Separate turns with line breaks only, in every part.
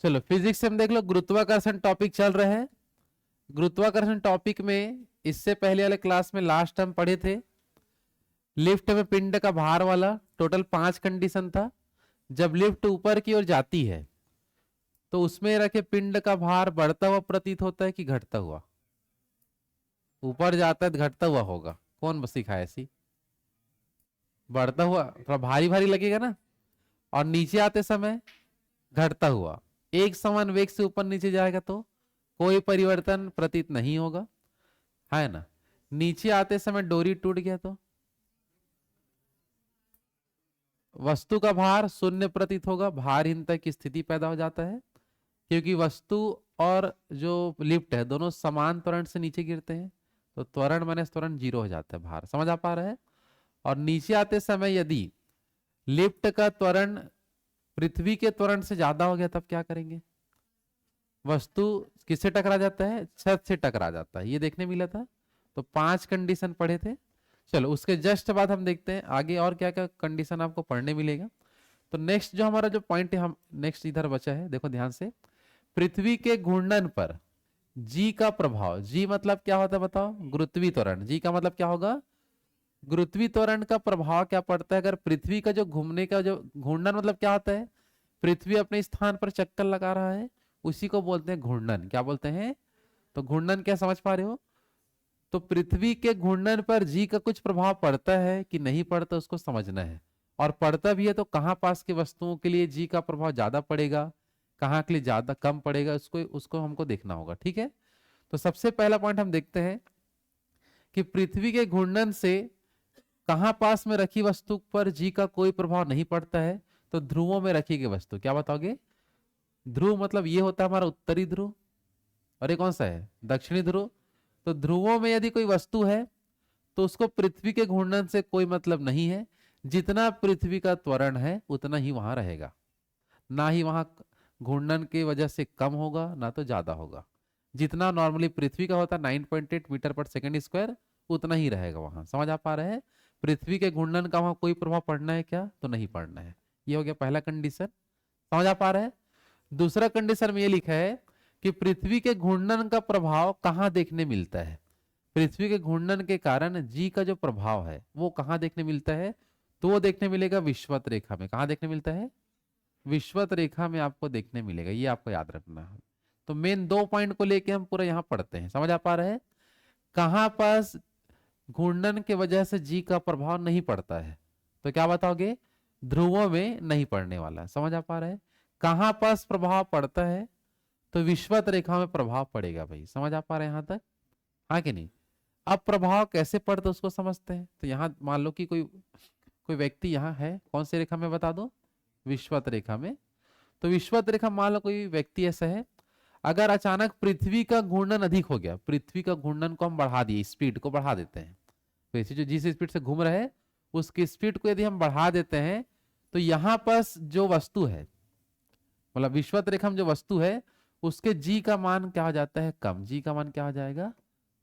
चलो फिजिक्स से हम देख लो, गुरुत्वाकर्षण टॉपिक चल रहे हैं। गुरुत्वाकर्षण टॉपिक में इससे पहले वाले क्लास में लास्ट हम पढ़े थे लिफ्ट में पिंड का भार वाला, टोटल 5 कंडीशन था। जब लिफ्ट ऊपर की ओर जाती है तो उसमें रखे पिंड का भार बढ़ता हुआ प्रतीत होता है कि घटता हुआ? ऊपर जाता है तो घटता हुआ होगा, कौन बस सिखाया ऐसी? बढ़ता हुआ, थोड़ा भारी भारी लगेगा ना। और नीचे आते समय घटता हुआ। एक समान वेग से ऊपर नीचे जाएगा तो कोई परिवर्तन प्रतीत नहीं होगा, है ना। नीचे आते समय डोरी टूट गया तो वस्तु का भार शून्य प्रतीत होगा, भारहीनता की स्थिति पैदा हो जाता है, क्योंकि वस्तु और जो लिफ्ट है दोनों समान त्वरण से नीचे गिरते हैं, तो त्वरण माइनस त्वरण जीरो हो जाता है, भार। समझ आ पा रहा है? और नीचे आते समय यदि लिफ्ट का त्वरण पृथ्वी के त्वरण से ज्यादा हो गया तब क्या करेंगे? वस्तु किससे टकरा जाता है? छत से टकरा जाता है, ये देखने मिला था। तो 5 कंडीशन पढ़े थे। चलो उसके जस्ट बाद हम देखते हैं आगे और क्या क्या कंडीशन आपको पढ़ने मिलेगा। तो नेक्स्ट जो हमारा जो पॉइंट है, हम नेक्स्ट इधर बचा है, देखो ध्यान से। पृथ्वी के घूर्णन पर जी का प्रभाव, जी मतलब क्या होता है बताओ? गुरुत्वीय त्वरण। जी का मतलब क्या होगा? गुरुत्वीय त्वरण का प्रभाव क्या पड़ता है अगर पृथ्वी का जो घूमने का जो घूर्णन मतलब क्या होता है? पृथ्वी अपने स्थान पर चक्कर लगा रहा है, उसी को बोलते हैं घूर्णन। क्या बोलते हैं? तो घूर्णन क्या समझ पा रहे हो? तो पृथ्वी के घूर्णन पर जी का कुछ प्रभाव पड़ता है कि नहीं पड़ता, उसको समझना है। और पड़ता भी है तो कहां पास की वस्तुओं के लिए जी का प्रभाव ज्यादा पड़ेगा, कहां के लिए ज्यादा कम पड़ेगा, उसको उसको हमको देखना होगा। ठीक है, तो सबसे पहला पॉइंट हम देखते हैं कि पृथ्वी के घूर्णन से कहां पास में रखी वस्तु पर जी का कोई प्रभाव नहीं पड़ता है? तो ध्रुवों में रखी गई वस्तु। क्या बताओगे? ध्रुव मतलब ये होता है हमारा उत्तरी ध्रुव, और ये कौन सा है? दक्षिणी ध्रुव। तो ध्रुवों में यदि कोई वस्तु है तो उसको पृथ्वी के घूर्णन से कोई मतलब नहीं है। जितना पृथ्वी का त्वरण है उतना ही वहां रहेगा, ना ही वहां घूर्णन की वजह से कम होगा ना तो ज्यादा होगा। जितना नॉर्मली पृथ्वी का होता है 9.8 मीटर पर सेकंड स्क्वायर, उतना ही रहेगा वहां। समझ आ पा रहे हैं? पृथ्वी के घूर्णन का वहां कोई प्रभाव पड़ना है क्या? तो नहीं पड़ना है। ये हो गया पहला कंडीशन। समझ आ पा रहे हैं? दूसरा कंडीशन में ये लिखा है कि पृथ्वी के घूर्णन का प्रभाव कहां देखने मिलता है? पृथ्वी के घूर्णन के कारण जी का जो प्रभाव है वो कहां देखने मिलता है? तो वो देखने मिलेगा विषुवत रेखा में। कहां देखने मिलता है? विषुवत रेखा में आपको देखने मिलेगा, ये आपको याद रखना है। तो मेन 2 पॉइंट को लेके हम पूरा यहां पढ़ते हैं। समझ आ पा रहे हैं? कहां पास घूर्णन के वजह से जी का प्रभाव नहीं पड़ता है? तो क्या बताओगे? ध्रुवों में नहीं पड़ने वाला है। समझ आ पा रहे हैं? कहां पास प्रभाव पड़ता है? तो विषुवत रेखा में प्रभाव पड़ेगा भाई। समझ आ पा रहे हैं यहां तक? हाँ कि नहीं? अब प्रभाव कैसे पड़ता है उसको समझते हैं। तो यहां मान लो कि कोई कोई व्यक्ति यहां है, कौन सी रेखा में बता दो? विषुवत रेखा में। तो विषुवत रेखा मान लो कोई व्यक्ति ऐसा है, अगर अचानक पृथ्वी का घूर्णन अधिक हो गया, पृथ्वी का घूर्णन को हम बढ़ा दिए, स्पीड को बढ़ा देते हैं, पृथ्वी जो जिस स्पीड से घूम रहे हैं उसकी स्पीड को यदि हम बढ़ा देते हैं, तो यहां पास जो वस्तु है, मतलब विषुवत रेखा में जो वस्तु है, उसके जी का मान क्या हो जाता है? कम। जी का मान क्या हो जाएगा?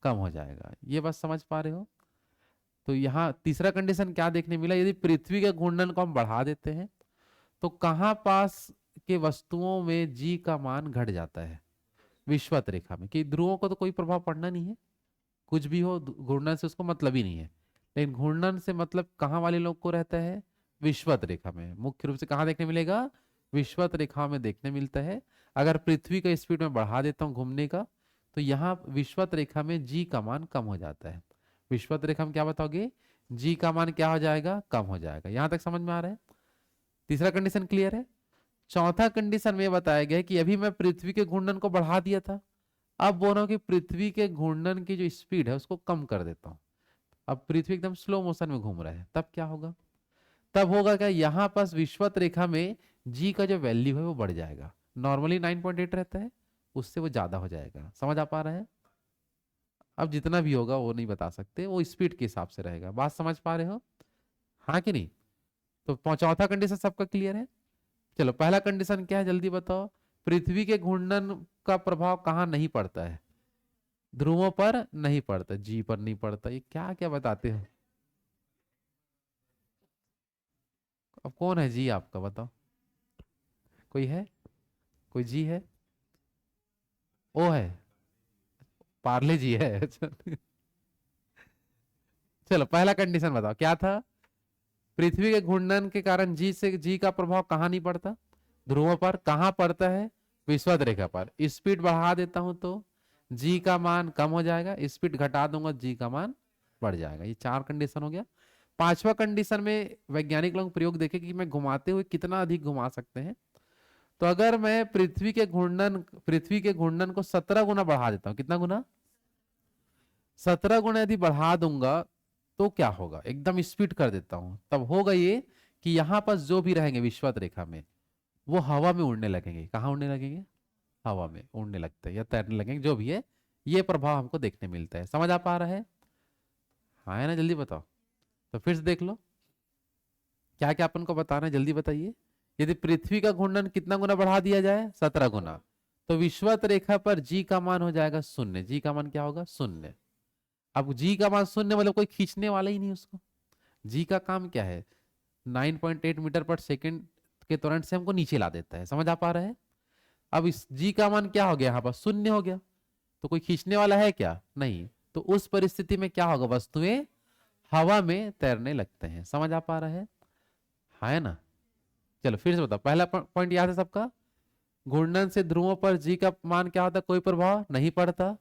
कम हो जाएगा। ये बात समझ पा रहे हो? तो यहां तीसरा कंडीशन क्या देखने मिला? यदि पृथ्वी के घूर्णन को हम बढ़ा देते हैं तो कहां पास के वस्तुओं में जी का मान घट जाता है? विषुवत रेखा में। कि ध्रुवों को तो कोई प्रभाव पड़ना नहीं है, कुछ भी हो घूर्णन से उसको मतलब ही नहीं है। लेकिन घूर्णन से मतलब कहां वाले लोग को रहता है? विषुवत रेखा में। मुख्य रूप से कहां देखने मिलेगा? विषुवत रेखा में देखने मिलता है। अगर पृथ्वी का स्पीड में बढ़ा देता हूं घूमने का, तो यहां विषुवत रेखा में जी का मान कम हो जाता है। विषुवत रेखा में क्या बताओगे? जी का मान क्या हो जाएगा? कम हो जाएगा। यहां तक समझ में आ रहा है? तीसरा कंडीशन क्लियर है? चौथा कंडीशन में बताया गया कि अभी मैं पृथ्वी के घूर्णन को बढ़ा दिया था, अब बोल रहा हूं कि पृथ्वी के घूर्णन की जो स्पीड है उसको कम कर देता हूं। अब पृथ्वी एकदम स्लो मोशन में घूम रहा है, तब क्या होगा? तब होगा क्या, यहां पास विषुवत रेखा में जी का जो वैल्यू है वो बढ़ जाएगा। नॉर्मली 9.8 रहता है, उससे वो ज्यादा हो जाएगा। समझ आ पा रहा है? अब जितना भी होगा वो नहीं बता सकते, वो स्पीड के हिसाब से रहेगा। बात समझ पा रहे हो? हाँ कि नहीं? तो चौथा कंडीशन सबका क्लियर है? चलो पहला कंडीशन क्या है जल्दी बताओ? पृथ्वी के घूर्णन का प्रभाव कहां नहीं पड़ता है? ध्रुवों पर नहीं पड़ता, जी पर नहीं पड़ता। ये क्या क्या बताते हो? अब कौन है जी आपका, बताओ। कोई है? कोई जी है? ओ है, पार्ले जी है। चलो पहला कंडीशन बताओ क्या था? पृथ्वी के घूर्णन के कारण जी का प्रभाव कहाँ नहीं पड़ता? ध्रुवों पर। कहाँ पड़ता है? विषुवत रेखा पर। स्पीड बढ़ा देता हूं तो जी का मान कम हो जाएगा, स्पीड घटा दूंगा जी का मान बढ़ जाएगा। ये 4 कंडीशन हो गया। 5वां कंडीशन में वैज्ञानिक लोग प्रयोग देखे कि मैं घुमाते हुए कितना अधिक घुमा सकते हैं। तो अगर मैं पृथ्वी के घूर्णन को 17 गुना बढ़ा देता हूं, कितना गुना? 17 गुना यदि बढ़ा दूंगा तो क्या होगा? एकदम स्पीड कर देता हूं, तब होगा ये कि यहां पर जो भी रहेंगे विषुवत रेखा में वो हवा में उड़ने लगेंगे। कहाँ उड़ने लगेंगे? हवा में उड़ने लगते हैं या तैरने लगेंगे, जो भी है। ये प्रभाव हमको देखने मिलता है। समझ आ पा रहा है? हाँ है ना? जल्दी बताओ। तो फिर से देख लो क्या क्या अपन को बताना है, जल्दी बताइए। यदि पृथ्वी का घूर्णन कितना गुना बढ़ा दिया जाए? 17 गुना। तो विषुवत रेखा पर जी का मान हो जाएगा 0। जी का मान क्या होगा? 0। अब जी का मान 0 मतलब कोई खींचने वाला ही नहीं उसको। जी का काम क्या है? 9.8 मीटर पर सेकेंड के त्वरण से हमको नीचे ला देता है। समझ आ पा रहा है? अब इस जी का मान क्या हो गया? यहाँ पर 0 हो गया। तो कोई खींचने वाला है क्या? नहीं। तो उस परिस्थिति में क्या होगा? वस्तुएं हवा में तैरने लगते हैं। समझ आ पा रहा है? हाँ है ना? चलो फिर से बताओ। पहला पॉइंट याद है सबका? घूर्णन से ध्रुवों पर जी का मान क्या होता है? कोई प्रभाव नहीं पड़ता।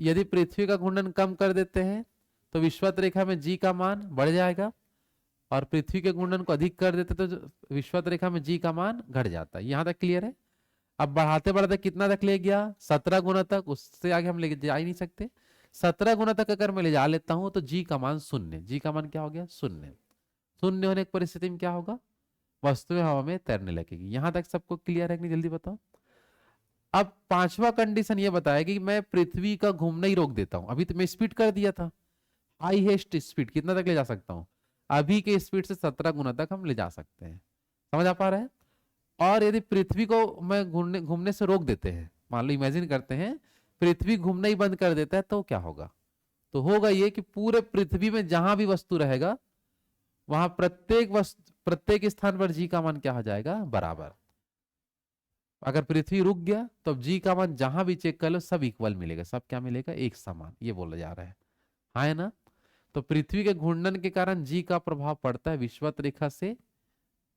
यदि पृथ्वी का घूर्णन कम कर देते हैं तो विषुवत रेखा में जी का मान बढ़ जाएगा, और पृथ्वी के घूर्णन को अधिक कर देते तो विषुवत रेखा में जी का मान घट जाता है। यहां तक क्लियर है? अब बढ़ाते बढ़ाते कितना तक ले गया? 17 गुना तक। उससे आगे हम ले जा ही नहीं सकते। 17 गुना तक अगर मैं ले जा लेता हूं तो जी का मान 0। जी का मान क्या हो गया? 0। 0 होने की परिस्थिति में क्या होगा? वस्तुएं हवा में तैरने लगेगी। यहां तक सबको क्लियर है कि नहीं? जल्दी बताओ। अब 5वां कंडीशन ये बताया कि मैं पृथ्वी का घूमना ही रोक देता हूं। अभी तो मैं स्पीड कर दिया था, हाईएस्ट स्पीड कितना तक ले जा सकता हूं? अभी के स्पीड से 17 गुना तक हम ले जा सकते हैं। समझ आ पा रहा है? और यदि पृथ्वी को मैं घूमने घूमने से रोक देते हैं, मान लो इमेजिन करते हैं पृथ्वी घूमना ही बंद कर देता है, तो क्या होगा? तो होगा ये कि पूरे पृथ्वी में जहां भी वस्तु रहेगा वहां प्रत्येक स्थान पर जी का मान क्या हो जाएगा? बराबर। अगर पृथ्वी रुक गया तो अब जी का मान जहां भी चेक कर लो सब इक्वल मिलेगा। सब क्या मिलेगा? एक समान। ये बोला जा रहा है। हाँ है ना? तो पृथ्वी के घूर्णन के कारण जी का प्रभाव पड़ता है विषुवत रेखा से,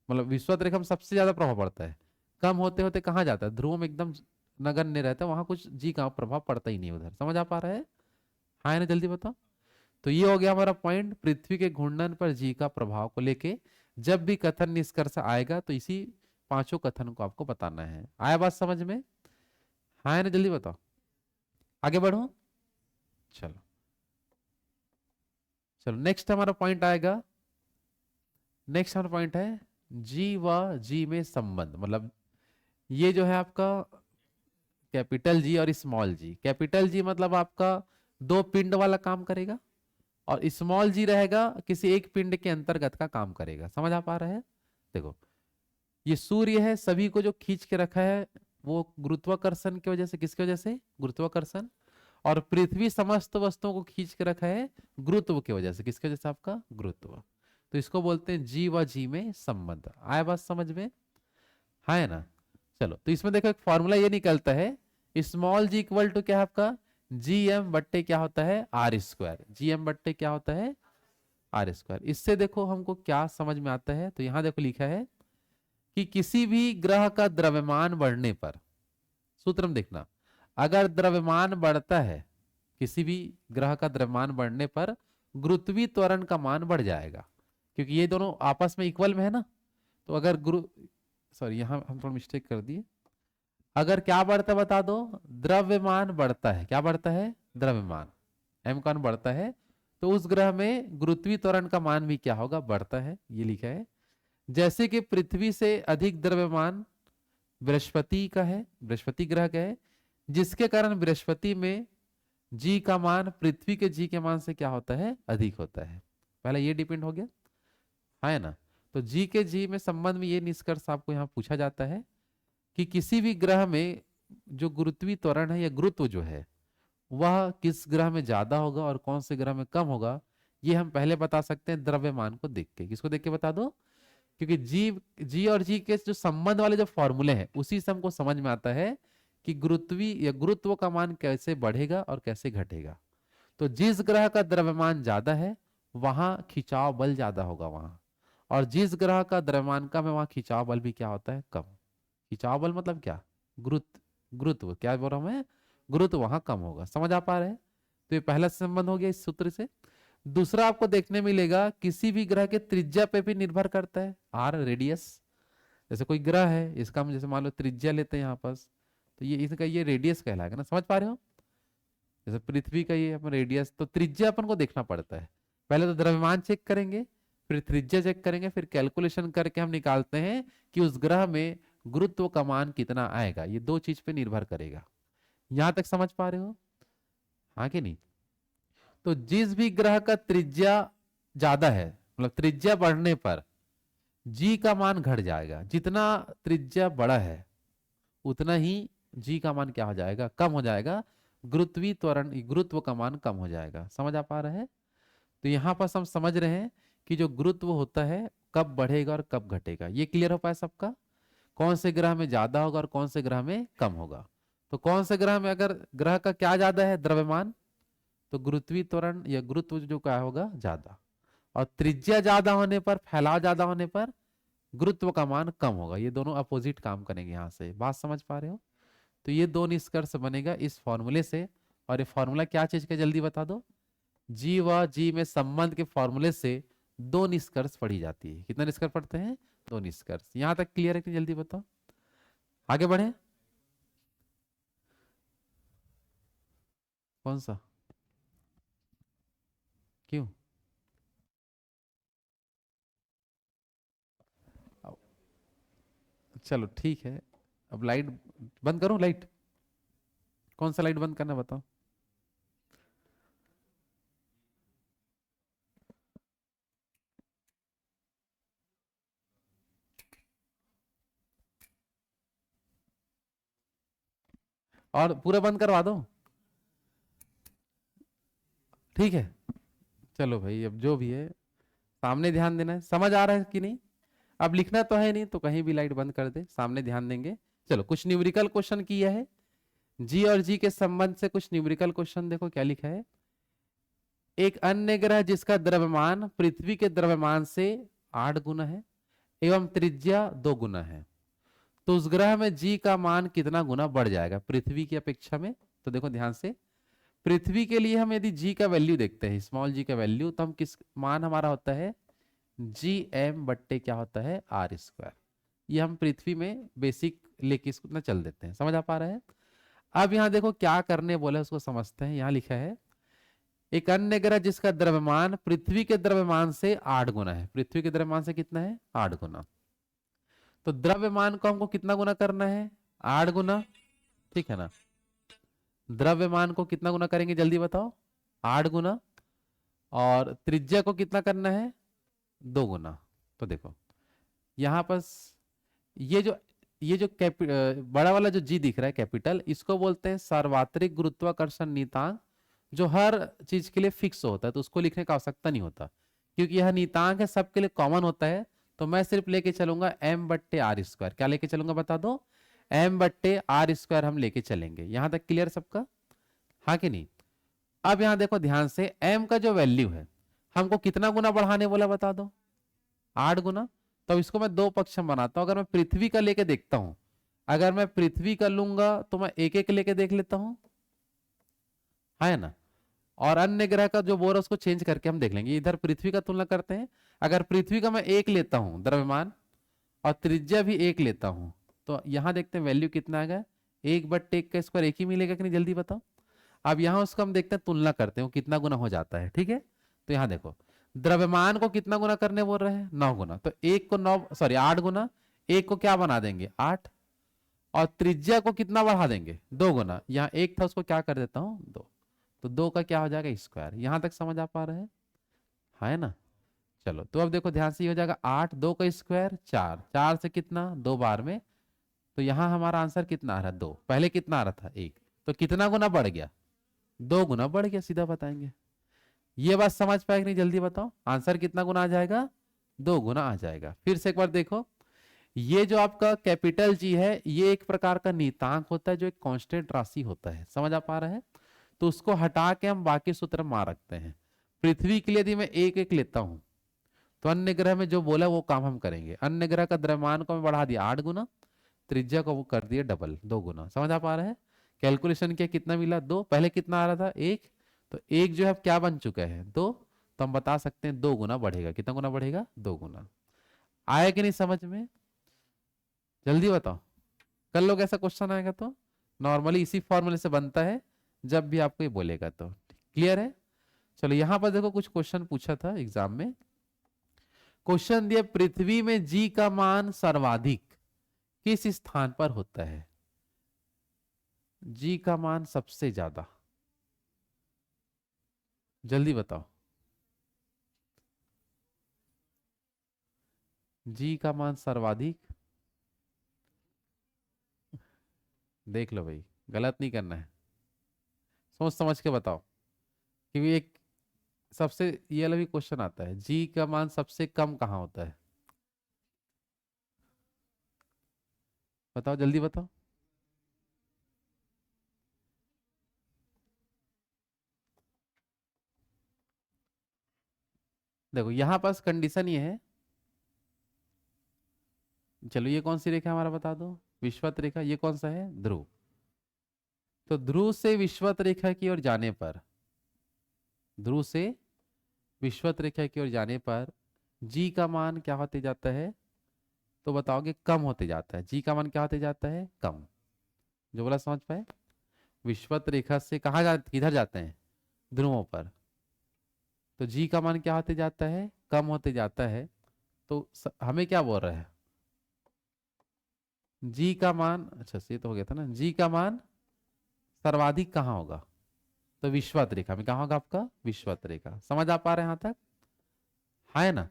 मतलब विषुवत रेखा में सबसे ज्यादा प्रभाव पड़ता है। कम होते होते कहाँ जाता है? ध्रुव में एकदम नगण्य रहता है, वहां कुछ जी का प्रभाव पड़ता ही नहीं उधर। समझ आ पा रहा है? हाँ है ना? जल्दी बताओ। तो ये हो गया हमारा पॉइंट, पृथ्वी के घूर्णन पर जी का प्रभाव को लेके। जब भी कथन निष्कर्ष आएगा तो इसी 5 कथन को आपको बताना है। आया बात समझ में? हाँ है ना? जल्दी बताओ। आगे बढ़ो। चलो चलो नेक्स्ट हमारा पॉइंट आएगा। नेक्स्ट हमारा पॉइंट है जी व जी में संबंध। मतलब ये जो है आपका कैपिटल जी और स्मॉल जी। कैपिटल जी मतलब आपका 2 पिंड वाला काम करेगा, और स्मॉल जी रहेगा किसी एक पिंड के अंतर्गत का काम करेगा। समझ आ पा रहा है? देखो ये सूर्य है, सभी को जो खींच के रखा है वो गुरुत्वाकर्षण की वजह से। किसकी वजह से? गुरुत्वाकर्षण। और पृथ्वी समस्त वस्तुओं को खींच के रखा है गुरुत्व की वजह से। किसकी वजह से? आपका गुरुत्व। तो इसको बोलते हैं जी व जी में संबंध। आया बात समझ में? हाँ है ना? चलो तो इसमें देखो एक फॉर्मूला ये निकलता है, स्मॉल जी इक्वल टू क्या है आपका? जी एम बट्टे क्या होता है? R square. जी एम बट्टे क्या होता है? R square. इससे देखो हमको क्या समझ में आता है, तो यहां देखो लिखा है कि किसी भी ग्रह का द्रव्यमान बढ़ने पर, सूत्र में देखना, अगर द्रव्यमान बढ़ता है, किसी भी ग्रह का द्रव्यमान बढ़ने पर गुरुत्वीय त्वरण का मान बढ़ जाएगा, क्योंकि ये दोनों आपस में इक्वल में है ना। तो अगर गुरु सॉरी यहां हम थोड़ा मिस्टेक कर दिए। अगर क्या बढ़ता है बता दो? द्रव्यमान बढ़ता है। क्या बढ़ता है? द्रव्यमान। एम कौन बढ़ता है, तो उस ग्रह में गुरुत्वीय त्वरण का मान भी क्या होगा? बढ़ता है। ये लिखा है। जैसे कि पृथ्वी से अधिक द्रव्यमान बृहस्पति का है, बृहस्पति ग्रह का है, जिसके कारण बृहस्पति में जी का मान पृथ्वी के जी के मान से क्या होता है? अधिक होता है। पहले ये डिपेंड हो गया, है ना? तो जी के जी में संबंध में ये निष्कर्ष आपको यहाँ पूछा जाता है कि किसी भी ग्रह में जो गुरुत्वीय त्वरण है या गुरुत्व जो है वह किस ग्रह में ज्यादा होगा और कौन से ग्रह में कम होगा, ये हम पहले बता सकते हैं द्रव्यमान को देख के। किसको देख के बता दो? क्योंकि जी और जी के जो संबंध वाले जो फॉर्मूले हैं उसी से हमको समझ में आता है कि गुरुत्वी या गुरुत्व का मान कैसे बढ़ेगा और कैसे घटेगा। तो जिस ग्रह का द्रव्यमान ज्यादा है वहां खिंचाव बल ज्यादा होगा वहां, और जिस ग्रह का द्रव्यमान कम है वहां खिंचाव बल भी क्या होता है, कम। खिंचाव बल मतलब क्या, गुरुत्व, गुरुत्व क्या बोल रहा हूं मैं, गुरुत्व वहां कम होगा। समझ आ पा रहे हैं? तो ये पहला संबंध हो गया इस सूत्र से। दूसरा आपको देखने मिलेगा किसी भी ग्रह के त्रिज्या पे भी निर्भर करता है, आर रेडियस। जैसे कोई ग्रह है, इसका हम जैसे मान लो त्रिज्या लेते हैं यहाँ पास, तो ये इसका ये रेडियस कहलाएगा ना, समझ पा रहे हो? जैसे पृथ्वी का ये अपन रेडियस, तो त्रिज्या अपन को देखना पड़ता है। पहले तो द्रव्यमान चेक करेंगे, फिर त्रिज्या चेक करेंगे, फिर कैलकुलेशन करके हम निकालते हैं कि उस ग्रह में गुरुत्व का मान कितना आएगा। ये दो चीज पे निर्भर करेगा। यहां तक समझ पा रहे हो, हाँ कि नहीं? तो जिस भी ग्रह का त्रिज्या ज्यादा है, मतलब त्रिज्या बढ़ने पर जी का मान घट जाएगा। जितना त्रिज्या बड़ा है उतना ही जी का मान क्या हो जाएगा, कम हो जाएगा। गुरुत्वीय त्वरण, गुरुत्व का मान कम हो जाएगा। समझ आ पा रहे हैं? तो यहां पर हम समझ रहे हैं कि जो गुरुत्व होता है कब बढ़ेगा और कब घटेगा। ये क्लियर हो पाया सबका? कौन से ग्रह में ज्यादा होगा और कौन से ग्रह में कम होगा। तो कौन से ग्रह में अगर ग्रह का क्या ज्यादा है, द्रव्यमान, तो गुरुत्वीय त्वरण या गुरुत्व जो क्या होगा, ज्यादा। और त्रिज्या ज्यादा होने पर, फैलाव ज्यादा होने पर गुरुत्व का मान कम होगा। ये दोनों अपोजिट काम करेंगे। यहां से बात समझ पा रहे हो? तो ये दो निष्कर्ष बनेगा इस फॉर्मूले से। और ये फॉर्मूला क्या चीज का, जल्दी बता दो। जी व जी में संबंध के फॉर्मूले से दो निष्कर्ष पढ़ी जाती है। कितना निष्कर्ष पढ़ते हैं, दो निष्कर्ष। यहां तक क्लियर है कि जल्दी बताओ, आगे बढ़े। कौन सा, क्यों? चलो ठीक है, अब लाइट बंद करूं, लाइट कौन सा लाइट बंद करना बताओ। और पूरा बंद करवा दो, ठीक है। चलो भाई, अब जो भी है सामने ध्यान देना है। समझ आ रहा है कि नहीं? अब लिखना तो है नहीं, तो कहीं भी लाइट बंद कर दे, सामने ध्यान देंगे। चलो कुछ न्यूमेरिकल क्वेश्चन किया है जी और जी के संबंध से। कुछ न्यूमेरिकल क्वेश्चन देखो क्या लिखा है। एक अन्य ग्रह जिसका द्रव्यमान पृथ्वी के द्रव्यमान से 8 गुना है एवं त्रिज्या 2 गुना है, तो उस ग्रह में जी का मान कितना गुना बढ़ जाएगा पृथ्वी की अपेक्षा में। तो देखो ध्यान से, पृथ्वी के लिए हम यदि जी का वैल्यू देखते हैं, स्मॉल जी का वैल्यू, तो हम किस मान हमारा होता है जी एम बट्टे क्या होता है, आर स्क्वायर। ये हम पृथ्वी में बेसिक लेके इसको ना चल देते हैं। समझ आ पा रहा है? अब यहाँ देखो क्या करने बोले उसको समझते हैं। यहाँ लिखा है एक अन्य ग्रह जिसका द्रव्यमान पृथ्वी के द्रव्यमान से 8 गुना है। पृथ्वी के द्रव्यमान से कितना है, 8 गुना। तो द्रव्यमान को हमको कितना गुना करना है, 8 गुना, ठीक है ना। द्रव्यमान को कितना गुना करेंगे जल्दी बताओ, 8 गुना। और त्रिज्या को कितना करना है, 2 गुना। तो देखो यहाँ पर ये जो बड़ा वाला जो जी दिख रहा है कैपिटल, इसको बोलते हैं सार्वत्रिक गुरुत्वाकर्षण नियतांक, जो हर चीज के लिए फिक्स होता है, तो उसको लिखने का आवश्यकता नहीं होता क्योंकि यह नियतांक है, सबके लिए कॉमन होता है। तो मैं सिर्फ लेके चलूंगा एम बट्टे आर स्क्वायर। क्या लेके चलूंगा बता दो, एम बट्टे आर स्क्वायर हम लेके चलेंगे। यहां तक क्लियर सबका, हाँ कि नहीं? अब यहां देखो ध्यान से, एम का जो वैल्यू है हमको कितना गुना बढ़ाने बोला बता दो, 8 गुना। तो इसको मैं दो पक्ष में बनाता हूं। अगर मैं पृथ्वी का लेके देखता हूं, अगर मैं पृथ्वी का लूंगा तो मैं एक एक लेके देख लेता हूं, है ना। और अन्य ग्रह का जो बोर है उसको चेंज करके हम देख लेंगे। इधर पृथ्वी का तुलना करते हैं। अगर पृथ्वी का मैं एक लेता हूं द्रव्यमान और त्रिज्या भी एक लेता हूं, तो यहां देखते हैं वैल्यू कितना आ गया, 1/1 का स्क्वायर एक ही मिलेगा कि नहीं, जल्दी बताओ। अब यहां उसको हम देखते हैं, तुलना करते हैं कितना गुना हो जाता है, ठीक है। तो यहां देखो द्रव्यमान को कितना गुना करने बोल रहे हैं, 9 गुना। तो एक को 9 सॉरी 8 गुना, एक को क्या बना देंगे 8, और त्रिज्या को कितना बढ़ा देंगे 2 गुना। यहाँ एक था उसको क्या कर देता हूँ 2, तो 2 का क्या हो जाएगा स्क्वायर। यहां तक समझ आ पा रहे हैं, है ना। चलो तो अब देखो ध्यान से, ये हो जाएगा 8, 2 का स्क्वायर 4, 4 से कितना 2 बार में। तो यहाँ हमारा आंसर कितना आ रहा है 2, पहले कितना आ रहा था 1, तो कितना गुना बढ़ गया, 2 गुना बढ़ गया। सीधा बताएंगे। ये बात समझ पाए कि नहीं, जल्दी बताओ। आंसर कितना गुना आ जाएगा, 2 गुना आ जाएगा। फिर से एक बार देखो, ये जो आपका कैपिटल जी है ये एक प्रकार का नियतांक होता है जो एक कांस्टेंट राशि होता है, समझ आ पा रहा है। तो उसको हटा के हम बाकी सूत्र मार रखते हैं। पृथ्वी के लिए यदि मैं एक एक लेता हूं तो अन्य ग्रह में जो बोला वो काम हम करेंगे। अन्य ग्रह का द्रव्यमान को मैं बढ़ा दिया 8 गुना, त्रिज्या को वो कर दिया डबल 2 गुना, समझ आ पा रहा है। कैलकुलेशन किया, कितना मिला 2, पहले कितना आ रहा था 1, तो 1 जो है अब क्या बन चुका है 2, तो हम बता सकते हैं 2 गुना बढ़ेगा। कितना गुना बढ़ेगा 2 गुना। आया कि नहीं समझ में? जल्दी बताओ। कल लोग ऐसा क्वेश्चन आएगा तो नॉर्मली इसी फॉर्मूले से बनता है जब भी आपको ये बोलेगा तो। क्लियर है? चलो यहां पर देखो कुछ क्वेश्चन पूछा था एग्जाम में। क्वेश्चन दिया पृथ्वी में जी का मान सर्वाधिक किस स्थान पर होता है? जी का मान सबसे ज्यादा, जल्दी बताओ। जी का मान सर्वाधिक, देख लो भाई, गलत नहीं करना है, सोच समझ के बताओ। क्योंकि एक सबसे ये वाला भी क्वेश्चन आता है, जी का मान सबसे कम कहाँ होता है? बताओ जल्दी बताओ। देखो यहां पास कंडीशन ये है, चलो ये कौन सी रेखा है हमारा बता दो, विषुवत रेखा। ये कौन सा है? ध्रुव। तो ध्रुव से विषुवत रेखा की ओर जाने पर, ध्रुव से विषुवत रेखा की ओर जाने पर जी का मान क्या होते जाता है? तो बताओगे कम होते जाता है। जी का मान क्या होते जाता है? कम। जो बोला समझ पाए? विषुवत रेखा से कहाँ किधर जाते हैं? ध्रुवों पर। तो जी का मान क्या होते जाता है? कम होते जाता है। तो हमें क्या बोल रहा है? जी का मान, अच्छा ये तो हो गया था ना, जी का मान सर्वाधिक कहाँ होगा? तो विषुवत रेखा में। कहाँ होगा आपका? विषुवत रेखा। समझ आ पा रहे हैं यहां तक? है ना?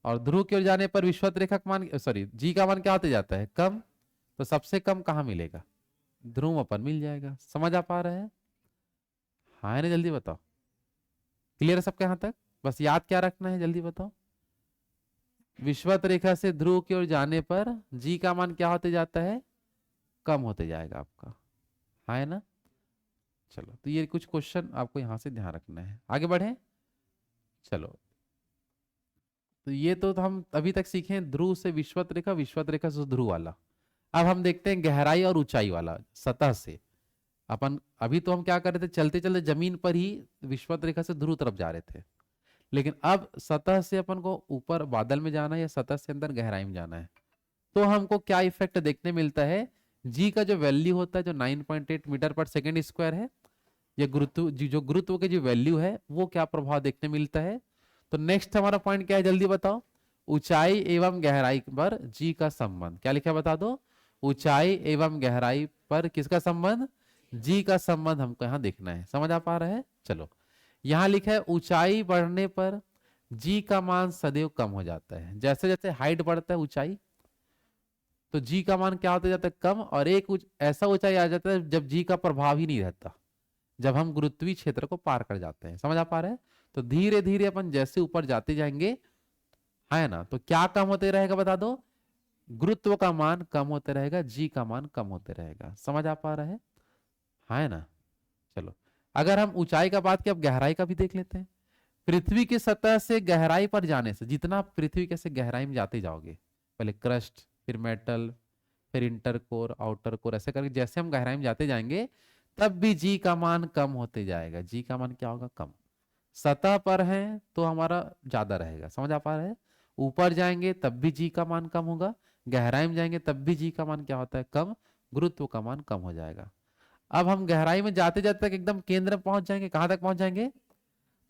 और ध्रुव की ओर जाने पर विषुवत रेखा का मान, सॉरी, जी का मान क्या होते जाता है? कम। तो सबसे कम कहाँ मिलेगा? ध्रुव पर मिल जाएगा। समझ आ पा रहे हैं? हाँ ना, जल्दी बताओ। क्लियर है सबके यहां तक? बस याद क्या रखना है, जल्दी बताओ। विषुवत रेखा से ध्रुव की ओर जाने पर जी का मान क्या होते जाता है? कम होते जाएगा आपका। हाँ है ना? चलो तो ये कुछ क्वेश्चन आपको यहां से ध्यान रखना है। आगे बढ़े। चलो तो ये तो हम अभी तक सीखे हैं ध्रुव से विषुवत रेखा, विषुवत रेखा से ध्रुव वाला। अब हम देखते हैं गहराई और ऊंचाई वाला, सतह से। अपन अभी तो हम क्या कर रहे थे, चलते चलते जमीन पर ही विषुवत रेखा से ध्रुव तरफ जा रहे थे। लेकिन अब सतह से अपन को ऊपर बादल में जाना है या सतह से अंदर गहराई में जाना है। तो हमको क्या इफेक्ट देखने मिलता है? जी का जो वैल्यू होता है जो 9.8 मीटर पर सेकेंड स्क्वायर है, ये गुरुत्व जो गुरुत्व के जो वैल्यू है वो क्या प्रभाव देखने मिलता है? तो नेक्स्ट हमारा पॉइंट क्या है, जल्दी बताओ। ऊंचाई एवं गहराई पर जी का संबंध क्या लिखा है बता दो। ऊंचाई एवं गहराई पर किसका संबंध? जी का संबंध हमको यहां देखना है। समझ आ पा रहा है? चलो यहां लिखा है ऊंचाई बढ़ने पर जी का मान सदैव कम हो जाता है। जैसे जैसे हाइट बढ़ता है ऊंचाई, तो जी का मान क्या होता जाता है? कम। और एक ऐसा ऊंचाई आ जाता है जब जी का प्रभाव ही नहीं रहता, जब हम गुरुत्वीय क्षेत्र को पार कर जाते हैं। समझ आ पा रहे हैं? तो धीरे धीरे अपन जैसे ऊपर जाते जाएंगे, है ना, तो क्या कम होते रहेगा बता दो? गुरुत्व का मान कम होते रहेगा, जी का मान कम होते रहेगा। समझ आ पा रहा है ना? चलो अगर हम ऊंचाई का बात किया, अब गहराई का भी देख लेते हैं। पृथ्वी की सतह से गहराई पर जाने से, जितना पृथ्वी के से गहराई में जाते जाओगे, पहले क्रस्ट, फिर मेटल, फिर इंटर कोर, आउटर कोर, ऐसे करके जैसे हम गहराई में जाते जाएंगे तब भी जी का मान कम होते जाएगा। जी का मान क्या होगा? कम। सतह पर है तो हमारा ज्यादा रहेगा। समझ आ पा रहे हैं? ऊपर जाएंगे तब भी जी का मान कम होगा, गहराई में जाएंगे तब भी जी का मान क्या होता है? कम। गुरुत्व का मान कम हो जाएगा। अब हम गहराई में जाते जाते तक एकदम केंद्र में पहुंच जाएंगे। कहां तक पहुंच जाएंगे?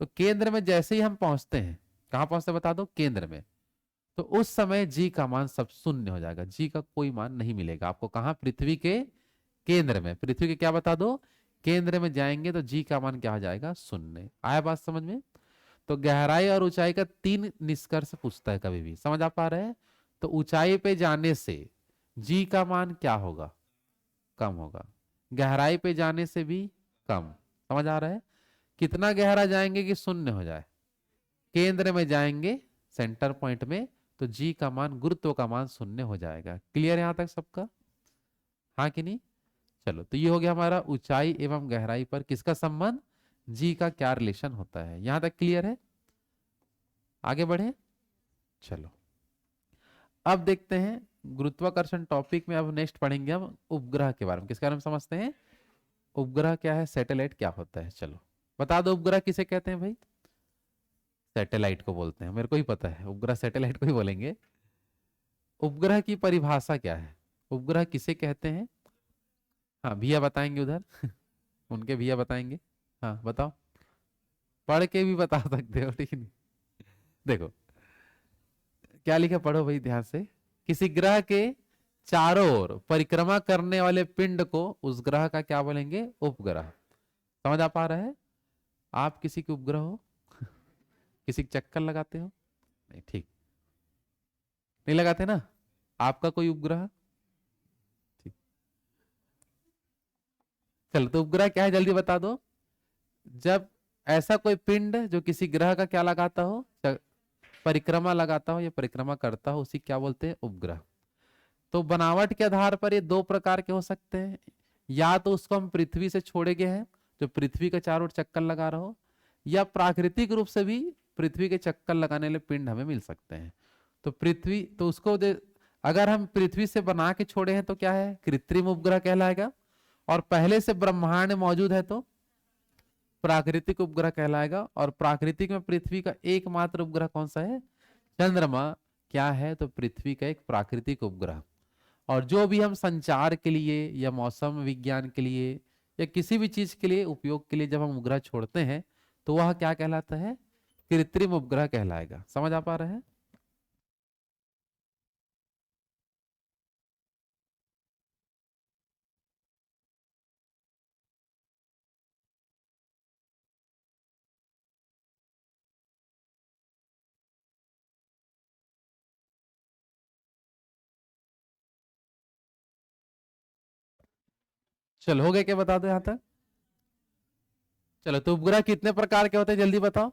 तो केंद्र में जैसे ही हम पहुंचते हैं, कहां पहुंचते बता दो? केंद्र में। तो उस समय जी का मान सब शून्य हो जाएगा, जी का कोई मान नहीं मिलेगा आपको। कहां? पृथ्वी के केंद्र में। पृथ्वी के क्या बता दो? केंद्र में जाएंगे तो जी का मान क्या हो जाएगा? शून्य। आया बात समझ में? तो गहराई और ऊंचाई का 3 निष्कर्ष पूछता है कभी भी। समझ आ पा रहे हैं? तो ऊंचाई पे जाने से जी का मान क्या होगा? कम होगा। गहराई पे जाने से भी कम। समझ आ रहा है? कितना गहरा जाएंगे कि शून्य हो जाए? केंद्र में जाएंगे सेंटर पॉइंट में, तो जी का मान, गुरुत्व का मान 0 हो जाएगा। क्लियर यहां तक सबका? हाँ कि नहीं? चलो, तो ये हो गया हमारा ऊंचाई एवं गहराई पर किसका संबंध, जी का क्या रिलेशन होता है। यहां तक क्लियर है? आगे बढ़े। चलो, अब देखते हैं गुरुत्वाकर्षण टॉपिक में। अब नेक्स्ट पढ़ेंगे हम उपग्रह के बारे में। किसके बारे में समझते हैं? उपग्रह क्या है, सैटेलाइट क्या होता है। चलो बता दो, उपग्रह किसे कहते हैं भाई? सैटेलाइट को बोलते हैं, मेरे को ही पता है, उपग्रह सैटेलाइट को ही बोलेंगे। उपग्रह की परिभाषा क्या है, उपग्रह किसे कहते हैं? हाँ, भैया बताएंगे उधर उनके भैया बताएंगे। हाँ बताओ, पढ़ के भी बता सकते हो, ठीक नहीं? देखो क्या लिखा, पढ़ो भाई ध्यान से। किसी ग्रह के चारों ओर परिक्रमा करने वाले पिंड को उस ग्रह का क्या बोलेंगे, उपग्रह। समझ आ पा रहा है? आप किसी के उपग्रह हो किसी के चक्कर लगाते हो? नहीं, ठीक, नहीं लगाते ना? आपका कोई उपग्रह? ठीक, चलो तो उपग्रह क्या है जल्दी बता दो। जब ऐसा कोई पिंड जो किसी ग्रह का क्या लगाता हो, परिक्रमा लगाता हो या परिक्रमा करता हो, उसी क्या बोलते हैं, उपग्रह। तो बनावट के आधार पर ये दो प्रकार के हो सकते हैं। या तो उसको हम पृथ्वी से छोड़े गए हैं, जो पृथ्वी के चारों ओर चक्कर लगा रहा हो, या प्राकृतिक रूप से भी पृथ्वी के चक्कर लगाने वाले पिंड हमें मिल सकते हैं। तो पृथ्वी, तो उसको अगर हम पृथ्वी से बना के छोड़े हैं तो क्या है, कृत्रिम उपग्रह कहलाएगा। और पहले से ब्रह्मांड मौजूद है तो प्राकृतिक उपग्रह कहलाएगा। और प्राकृतिक में पृथ्वी का एकमात्र उपग्रह कौन सा है, चंद्रमा। क्या है, तो पृथ्वी का एक प्राकृतिक उपग्रह। और जो भी हम संचार के लिए या मौसम विज्ञान के लिए या किसी भी चीज के लिए उपयोग के लिए जब हम उपग्रह छोड़ते हैं, तो वह क्या कहलाता है, कृत्रिम उपग्रह कहलाएगा। समझ आ पा रहा है? चलो, हो गया क्या, बता दो यहां तक। चलो, तो उपग्रह कितने प्रकार के होते हैं जल्दी बताओ।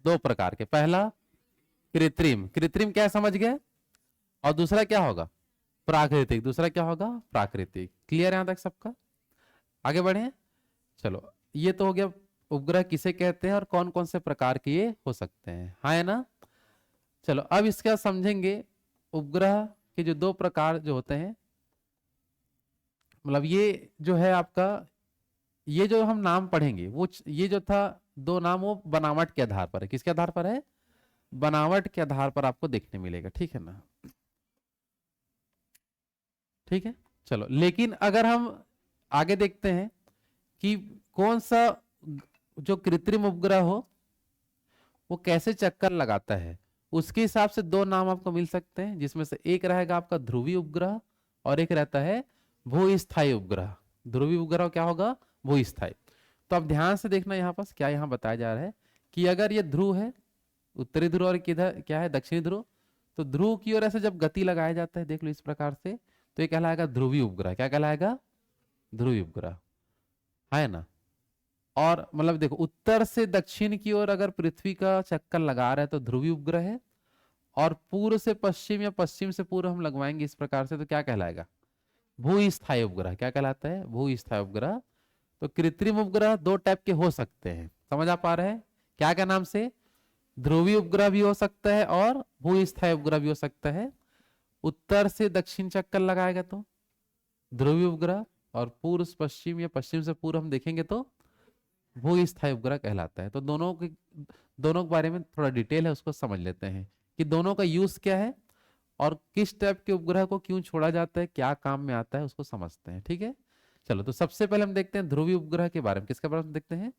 दो प्रकार के। पहला कृत्रिम, कृत्रिम क्या समझ गए। और दूसरा क्या होगा, प्राकृतिक। दूसरा क्या होगा, प्राकृतिक। क्लियर है यहां तक सबका? आगे बढ़े। चलो, ये तो हो गया उपग्रह किसे कहते हैं और कौन कौन से प्रकार के ये हो सकते हैं, हाँ है ना? चलो, अब इसका समझेंगे। उपग्रह के जो दो प्रकार जो होते हैं, मतलब ये जो है आपका, ये जो हम नाम पढ़ेंगे वो ये जो था, दो नाम वो बनावट के आधार पर है। किसके आधार पर है, बनावट के आधार पर आपको देखने मिलेगा, ठीक है ना? ठीक है। चलो, लेकिन अगर हम आगे देखते हैं कि कौन सा जो कृत्रिम उपग्रह हो वो कैसे चक्कर लगाता है, उसके हिसाब से दो नाम आपको मिल सकते हैं, जिसमें से एक रहेगा आपका ध्रुवीय उपग्रह और एक रहता है भूस्थायी उपग्रह। ध्रुवीय उपग्रह क्या होगा, भूस्थायी। तो अब ध्यान से देखना, यहाँ पास क्या यहाँ बताया जा रहा है कि अगर ये ध्रुव है, उत्तरी ध्रुव, और किधर क्या है, दक्षिणी ध्रुव। तो ध्रुव की ओर ऐसे जब गति लगाया जाता है, देख लो इस प्रकार से, तो ये कहलाएगा ध्रुवीय उपग्रह। क्या कहलाएगा, ध्रुवीय उपग्रह, है ना? और मतलब देखो, उत्तर से दक्षिण की ओर अगर पृथ्वी का चक्कर लगा रहा है तो ध्रुवीय उपग्रह है। और पूर्व से पश्चिम या पश्चिम से पूर्व हम लगवाएंगे इस प्रकार से, तो क्या कहलाएगा, भूस्थायी उपग्रह। क्या कहलाता है, भूस्थायी उपग्रह। तो कृत्रिम उपग्रह दो टाइप के हो सकते हैं। समझ आ पा रहे हैं? क्या क्या नाम से, ध्रुवीय उपग्रह भी हो सकता है और भूस्थायी उपग्रह भी हो सकता है। उत्तर से दक्षिण चक्कर लगाएगा तो ध्रुवीय उपग्रह, और पूर्व पश्चिम या पश्चिम से पूर्व हम देखेंगे तो भूस्थायी उपग्रह कहलाता है। तो दोनों के बारे में थोड़ा डिटेल है, उसको समझ लेते हैं कि दोनों का यूज क्या है और किस टाइप के उपग्रह को क्यों छोड़ा जाता है, क्या काम में आता है, उसको समझते हैं। ठीक है। चलो, तो सबसे पहले हम देखते हैं ध्रुवीय उपग्रह के बारे में। किसके बारे में देखते हैं?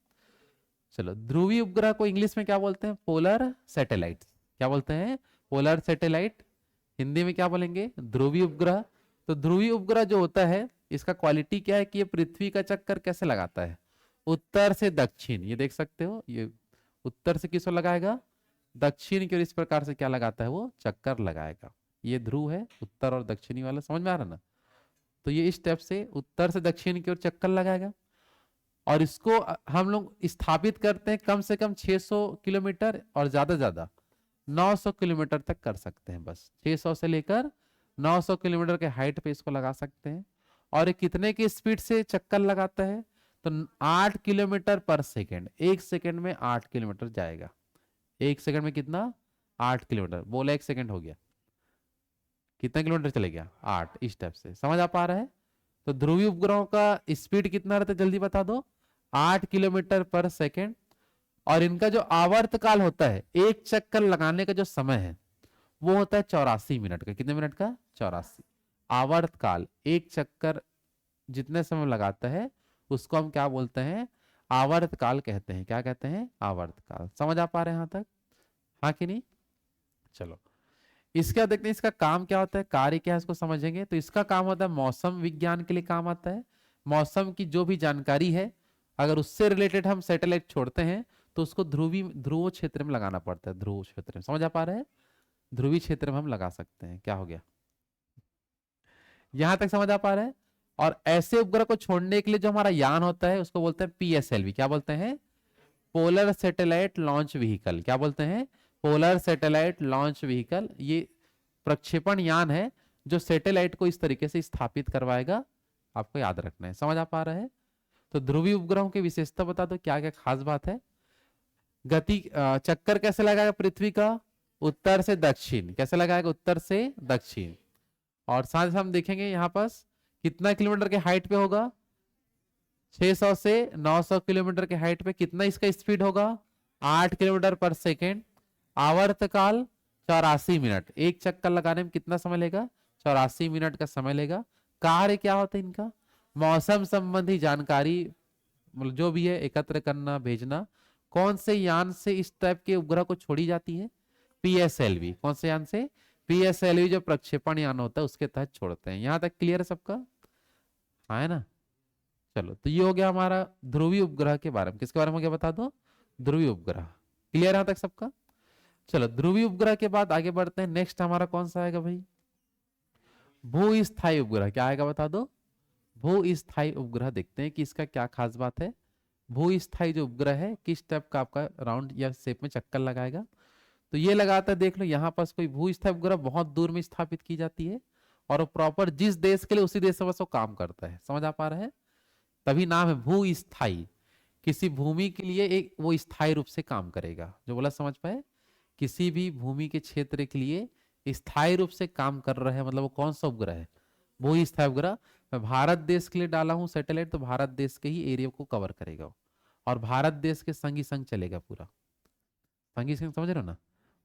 चलो, ध्रुवीय उपग्रह को इंग्लिश में क्या बोलते हैं, पोलर सैटेलाइट। क्या बोलते हैं, पोलर सैटेलाइट। हिंदी में क्या बोलेंगे, ध्रुवीय उपग्रह। तो ध्रुवीय उपग्रह जो होता है, इसका क्वालिटी क्या है कि ये पृथ्वी का चक्कर कैसे लगाता है, उत्तर से दक्षिण। ये देख सकते हो, ये उत्तर से किस ओर लगाएगा, दक्षिण की ओर। इस प्रकार से क्या लगाता है, वो चक्कर लगाएगा। ये ध्रुव है, उत्तर और दक्षिणी वाला, समझ में आ रहा ना? तो ये इस स्टेप से उत्तर से दक्षिण की ओर चक्कर लगाएगा। और इसको हम लोग स्थापित करते हैं कम से कम 600 किलोमीटर और ज्यादा ज्यादा 900 किलोमीटर तक कर सकते हैं, बस 600 से लेकर 900 किलोमीटर के हाइट पे इसको लगा सकते हैं। और ये कितने की स्पीड से चक्कर लगाता है, तो 8 किलोमीटर पर सेकेंड, 1 सेकेंड में 8 किलोमीटर जाएगा। 1 सेकेंड में कितना, 8 किलोमीटर, बोला 1 सेकेंड हो गया, कितना किलोमीटर चले गया, 8। इस टाइप से समझ आ पा रहा है। तो ध्रुवीय उपग्रहों का स्पीड कितना रहता है, जल्दी बता दो, 8 किलोमीटर पर सेकेंड। और इनका जो आवर्त काल होता है, एक चक्कर लगाने का जो समय है वो होता है 84 मिनट का। कितने मिनट का, 84। आवर्त काल, एक चक्कर जितने समय लगाता है उसको हम क्या बोलते हैं, आवर्त काल कहते हैं। क्या कहते हैं, आवर्त काल। समझ आ पा रहे हैं यहां तक, हाँ कि नहीं। चलो इसके बाद देखते हैं इसका काम क्या होता है, कार्य क्या है, इसको समझेंगे। तो इसका काम होता है मौसम विज्ञान के लिए काम आता है। मौसम की जो भी जानकारी है अगर उससे रिलेटेड हम सैटेलाइट छोड़ते हैं तो उसको ध्रुव क्षेत्र में लगाना पड़ता है। ध्रुव क्षेत्र में, समझ आ पा रहे हैं, ध्रुवीय क्षेत्र में हम लगा सकते हैं। क्या हो गया, यहां तक समझ आ पा रहे हैं। और ऐसे उपग्रह को छोड़ने के लिए जो हमारा यान होता है उसको बोलते हैं PSLV। क्या बोलते हैं, पोलर सैटेलाइट लॉन्च व्हीकल। क्या बोलते हैं, पोलर सैटेलाइट लॉन्च व्हीकल। ये प्रक्षेपण यान है जो सैटेलाइट को इस तरीके से स्थापित करवाएगा, आपको याद रखना है। समझ आ पा रहा है। तो ध्रुवीय उपग्रहों की विशेषता बता दो, क्या क्या खास बात है। गति, चक्कर कैसे लगाएगा पृथ्वी का, उत्तर से दक्षिण। कैसे लगाएगा, उत्तर से दक्षिण। और साथ ही हम देखेंगे यहाँ पास कितना किलोमीटर के हाइट पे होगा, 600 से 900 किलोमीटर के हाइट पे। कितना इसका स्पीड होगा, 8 किलोमीटर पर सेकेंड। आवर्त काल 84 मिनट। एक चक्कर लगाने में कितना समय लेगा, 84 मिनट का समय लेगा। कार्य क्या होता है इनका, मौसम संबंधी जानकारी मतलब जो भी है एकत्र करना, भेजना। कौन से यान से इस टाइप के उपग्रह को छोड़ी जाती है, PSLV। कौन से यान से, PSLV जो प्रक्षेपण यान होता है उसके तहत छोड़ते हैं। यहां तक क्लियर है सबका, हाँ है ना। चलो तो ये हो गया हमारा ध्रुवीय उपग्रह के बारे में। किसके बारे में हो गया बता दो, ध्रुवीय उपग्रह। क्लियर यहां तक सबका। चलो ध्रुवीय उपग्रह के बाद आगे बढ़ते हैं। नेक्स्ट हमारा कौन सा आएगा भाई, भू-स्थायी उपग्रह। क्या आएगा बता दो, भू-स्थायी उपग्रह। देखते हैं कि इसका क्या खास बात है। भू-स्थायी जो उपग्रह है किस टाइप का आपका राउंड या शेप में चक्कर लगाएगा, तो ये लगाता है। देख लो यहाँ पास कोई भू-स्थायी उपग्रह बहुत दूर में स्थापित की जाती है और वो प्रॉपर जिस देश के लिए उसी देश में बस वो काम करता है। समझ आ पा रहा है, तभी नाम है भू-स्थायी। किसी भूमि के लिए एक वो स्थायी रूप से काम करेगा, जो बोला समझ पाए। किसी भी भूमि के क्षेत्र के लिए स्थायी रूप से काम कर रहा है, मतलब वो कौन सा उपग्रह है, वो स्थायी उपग्रह। मैं भारत देश के लिए डाला हूं सैटेलाइट, तो भारत देश के ही एरिया को कवर करेगा वो, और भारत देश के संग ही संग चलेगा पूरा। संग ही संग, समझ रहे हो ना।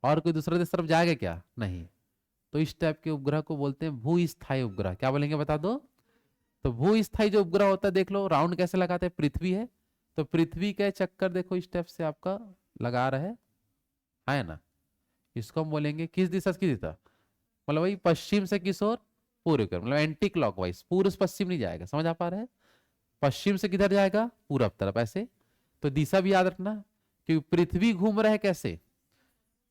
और कोई दूसरे देश तरफ जाएगा क्या, नहीं। तो इस टाइप के उपग्रह को बोलते हैं भू-स्थायी उपग्रह। क्या बोलेंगे बता दो। तो भू-स्थायी जो उपग्रह होता है, देख लो राउंड कैसे लगाते हैं, पृथ्वी है तो पृथ्वी का चक्कर देखो इस टाइप से आपका लगा रहा है ना। इसको हम बोलेंगे किस दिशा से किस दिशा, मतलब वही पश्चिम से किस ओर, पूर्व की ओर, मतलब एंटी क्लॉकवाइज, पूर्व से पश्चिम नहीं जाएगा। समझ आ पा रहे हैं, पश्चिम से किधर जाएगा, पूरब तरफ ऐसे। तो दिशा भी याद रखना, क्योंकि पृथ्वी घूम रहा है कैसे,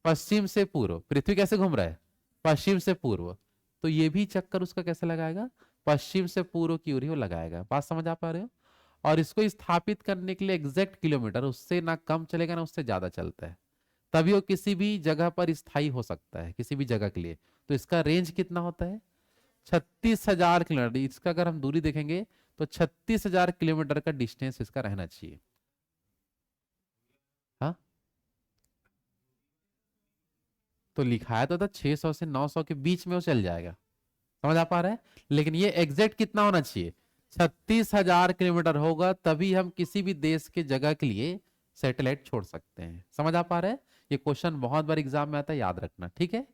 पश्चिम से पूर्व। पृथ्वी कैसे घूम रहा है, पश्चिम से पूर्व। तो ये भी चक्कर उसका कैसे लगाएगा, पश्चिम से पूर्व की ओर ही वो लगाएगा। बात समझ आ पा रहे हो। और इसको स्थापित करने के लिए एग्जैक्ट किलोमीटर, उससे ना कम चलेगा ना उससे ज्यादा चलता है, तभी वो किसी भी जगह पर स्थायी हो सकता है, किसी भी जगह के लिए। तो इसका रेंज कितना होता है, 36,000 किलोमीटर। इसका अगर हम दूरी देखेंगे तो 36,000 किलोमीटर का डिस्टेंस इसका रहना चाहिए। हाँ तो लिखाया तो था 600 से 900 के बीच में वो चल जाएगा। समझ आ पा रहा है, लेकिन ये एग्जैक्ट कितना होना चाहिए, 36,000 किलोमीटर होगा, तभी हम किसी भी देश के जगह के लिए सैटेलाइट छोड़ सकते हैं। समझ आ पा रहे हैं। ये क्वेश्चन बहुत बार एग्जाम में आता है, याद रखना, ठीक है।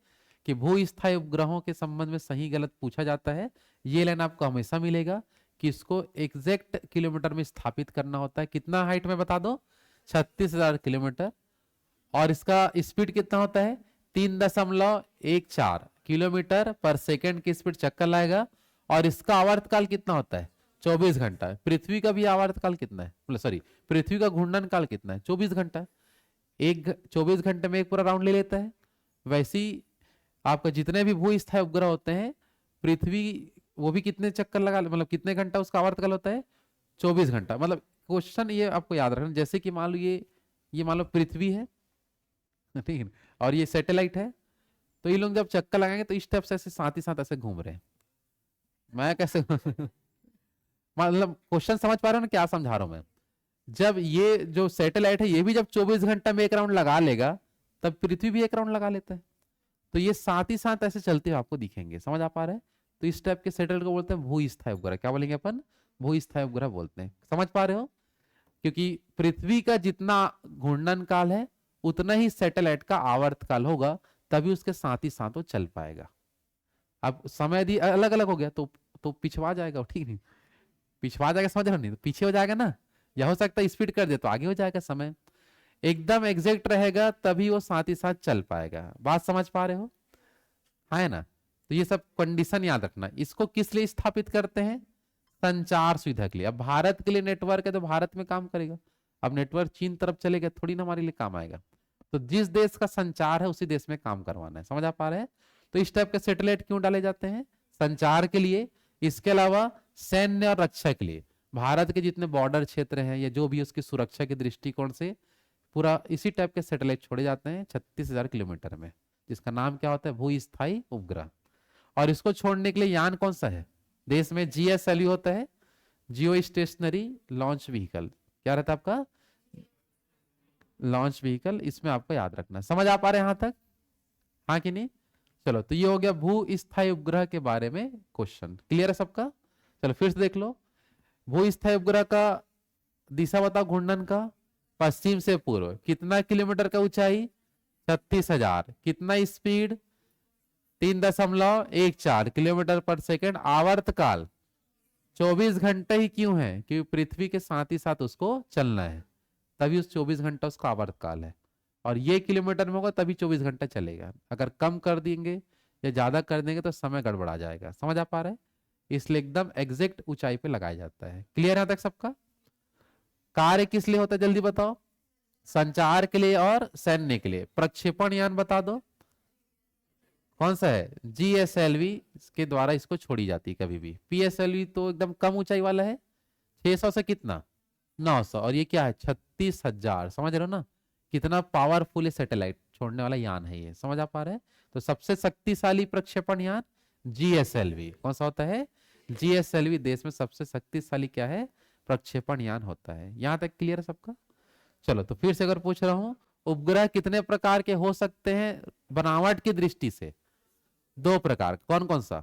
कि भू-स्थायी उपग्रहों के संबंध में सही गलत पूछा जाता है। ये लाइन आपको हमेशा मिलेगा कि इसको एग्जैक्ट किलोमीटर में स्थापित करना होता है। कितना हाइट में बता दो, 36,000 किलोमीटर। और इसका स्पीड कितना होता है, 3.14 किलोमीटर पर सेकेंड की स्पीड चक्कर लाएगा। और इसका आवर्तकाल कितना होता है, 24 घंटा है। पृथ्वी का भी आवर्तकाल कितना है, मतलब सॉरी, पृथ्वी का घूर्णन काल कितना है, 24 घंटा है। 24 घंटे में एक पूरा राउंड ले लेता है। वैसे ही आपका जितने भी भू स्थायी उपग्रह होते हैं, पृथ्वी वो भी कितने चक्कर लगा, मतलब कितने घंटा उसका आवर्तकाल होता है, 24 घंटा। मतलब क्वेश्चन ये आपको याद रखना, जैसे कि मान लो ये मान लो पृथ्वी है, ठीक है। और ये सैटेलाइट है, तो ये लोग जब चक्कर लगाएंगे तो इस टाइप से ऐसे साथ ही साथ ऐसे घूम रहे हैं। मैं कैसे मतलब क्वेश्चन समझ पा रहे हो ना क्या समझा रहा हूं मैं? जब ये जो सैटेलाइट है ये भी जब 24 घंटा में एक राउंड लगा लेगा, तब पृथ्वी भी एक राउंड लगा लेता है। तो ये साथ ही साथ ऐसे चलते हुए आपको दिखेंगे। समझ आ पा रहा है? तो इस टाइप के सैटेलाइट को बोलते हैं भूस्थायी उपग्रह। क्या बोलेंगे अपन? भूस्थायी उपग्रह बोलते हैं। समझ पा रहे हो? क्योंकि पृथ्वी का जितना घूर्णन काल है उतना ही सैटेलाइट का आवर्त काल होगा, तभी उसके साथ ही साथ वो चल पाएगा। अब समय यदि अलग अलग हो गया तो पिछवा जाएगा, ठीक नहीं? पिछवा जाएगा, समझ रहे हो? नहीं तो पीछे हो जाएगा ना। या हो सकता है स्पीड कर दे तो आगे हो जाएगा। समय एकदम एग्जैक्ट रहेगा तभी वो साथ ही साथ चल पाएगा। बात समझ पा रहे हो? है ना? तो ये सब कंडीशन याद रखना। इसको किस लिए स्थापित करते हैं? संचार सुविधा के लिए। अब भारत के लिए नेटवर्क है तो भारत में काम करेगा। अब नेटवर्क चीन तरफ चलेगा थोड़ी ना हमारे लिए काम आएगा। तो जिस देश का संचार है उसी देश में काम करवाना है। समझ आ पा रहे हैं? तो इस टाइप के सैटेलाइट क्यों डाले जाते हैं? संचार के लिए। इसके अलावा सैन्य और रक्षा के लिए। भारत के जितने बॉर्डर क्षेत्र हैं या जो भी उसकी सुरक्षा के दृष्टिकोण से पूरा इसी टाइप के सैटेलाइट छोड़े जाते हैं 36,000 किलोमीटर में, जिसका नाम क्या होता है? भूस्थायी उपग्रह। और इसको छोड़ने के लिए यान कौन सा है देश में? GSLV होता है, जियो स्टेशनरी लॉन्च व्हीकल। क्या रहता है आपका? Launch vehicle. इसमें आपको याद रखना। समझ आ पा रहे हैं यहां तक? हाँ कि नहीं? चलो, तो ये हो गया भूस्थायी उपग्रह के बारे में क्वेश्चन। क्लियर है सबका? चलो फिर से देख लो। भूस्थायी उपग्रह का दिशा बताओ घूर्णन का। पश्चिम से पूर्व कितना किलोमीटर का ऊंचाई? 36,000। कितना स्पीड? 3.14 किलोमीटर पर सेकेंड। आवर्त काल 24 घंटे ही क्यों है? क्योंकि पृथ्वी के साथ ही साथ उसको चलना है, तभी उस 24 घंटा उसका आवर्त काल है। और ये किलोमीटर में होगा तभी 24 घंटा चलेगा। अगर कम कर देंगे या ज्यादा कर देंगे तो समय गड़बड़ा जाएगा। समझ आ पा रहे हैं? इसलिए एकदम एग्जैक्ट ऊंचाई पे लगाया जाता है। क्लियर है तक सबका? कार्य किस लिए होता है जल्दी बताओ? संचार के लिए और सैन्य के लिए। प्रक्षेपण यान बता दो कौन सा है? GSLV के द्वारा इसको छोड़ी जाती है कभी भी। PSLV तो एकदम कम ऊंचाई वाला है, 600 से कितना? 900। और ये क्या है? 36,000। समझ रहे हो ना कितना पावरफुल सैटेलाइट छोड़ने वाला यान है ये? समझ आ पा रहे हैं? तो सबसे शक्तिशाली प्रक्षेपण यान GSLV। कौन सा होता है? GSLV देश में सबसे शक्तिशाली क्या है? प्रक्षेपण यान होता है। यहां तक क्लियर है सबका? चलो, तो फिर से अगर पूछ रहा हूं उपग्रह कितने प्रकार के हो सकते हैं बनावट की दृष्टि से? 2 प्रकार। कौन कौन सा?